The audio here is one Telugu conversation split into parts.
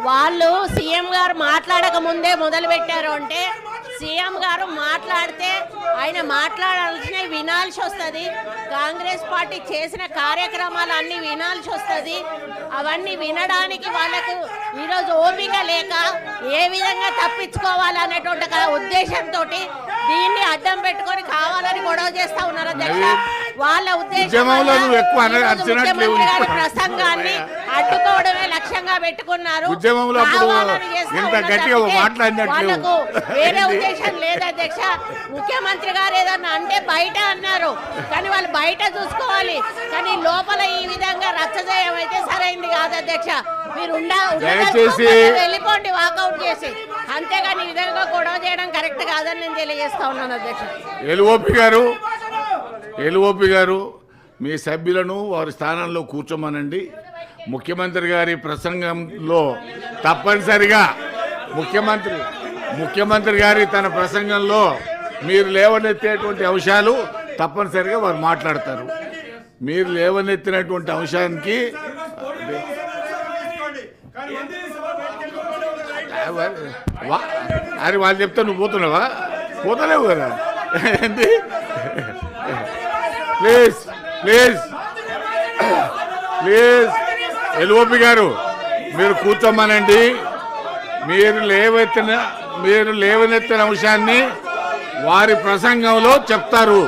వాళ్ళు సీఎం గారు మాట్లాడక ముందే మొదలు పెట్టారు అంటే సీఎం గారు మాట్లాడితే ఆయన మాట్లాడాల్సిన వినాల్సి వస్తుంది. కాంగ్రెస్ పార్టీ చేసిన కార్యక్రమాలు అన్ని వినాల్సి వస్తుంది. అవన్నీ వినడానికి వాళ్ళకు ఈరోజు ఓపిక లేక ఏ విధంగా తప్పించుకోవాలనేటువంటి ఉద్దేశంతో దీన్ని అడ్డం పెట్టుకొని కావాలని గొడవ చేస్తా ఉన్నారు అధ్యక్ష. వాళ్ళ ఉద్దేశం ముఖ్యమంత్రి గారి ప్రసంగాన్ని అడ్డుకోవడమే లక్ష్యంగా పెట్టుకున్నారు. వాళ్ళకు వేరే ఉద్దేశం లేదు అధ్యక్ష. ముఖ్యమంత్రి గారు ఏదన్నా అంటే బయట అన్నారు, కానీ వాళ్ళు బయట చూసుకోవాలి, కానీ లోపల ఈ విధంగా రచ్చ చేయమైతే సరైంది కాదు అధ్యక్ష. మీరు వెళ్ళిపోండి వాకౌట్ చేసి, అంతేగాని ఈ విధంగా గొడవ చేయడం కరెక్ట్ కాదని నేను తెలియజేస్తా ఉన్నాను అధ్యక్ష. ఎల్ఓపి గారు మీ సభ్యులను వారి స్థానంలో కూర్చోమనండి. ముఖ్యమంత్రి గారి ప్రసంగంలో తప్పనిసరిగా ముఖ్యమంత్రి గారి తన ప్రసంగంలో మీరు లేవనెత్తేటువంటి అంశాలు తప్పనిసరిగా వారు మాట్లాడతారు. మీరు లేవనెత్తినటువంటి అంశానికి అది వాళ్ళు చెప్తే నువ్వు పోతున్నావా? పోతలేవు కదా. ప్లీజ్ ప్లీజ్ ప్లీజ్ ఎల్ఓపి గారు మీరు కూర్చోమనండి. మీరు లేవనెత్తిన అంశాన్ని వారి ప్రసంగంలో చెప్తారు.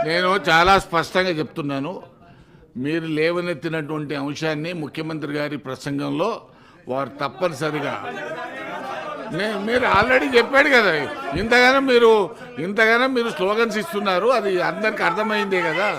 నేను చాలా స్పష్టంగా చెప్తున్నాను, మీరు లేవనెత్తినటువంటి అంశాన్ని ముఖ్యమంత్రి గారి ప్రసంగంలో వారు తప్పనిసరిగా మీరు ఆల్రెడీ చెప్పాడు కదా. ఇంతగానో మీరు స్లోగన్స్ ఇస్తున్నారు, అది అందరికి అర్థమైందే కదా.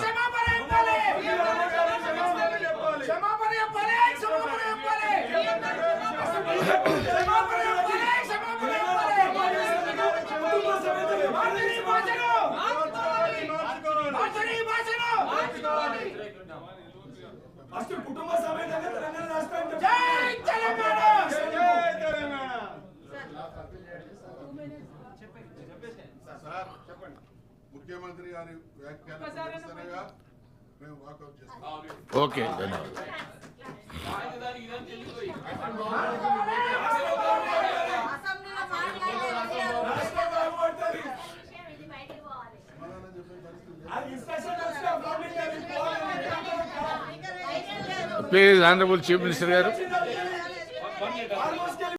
ముఖ్యమంత్రి గారి వ్యాఖ్యానం ఓకే, ధన్యవాదాలు. ప్లీజ్ ఆనరబుల్ చీఫ్ మినిస్టర్ గారు.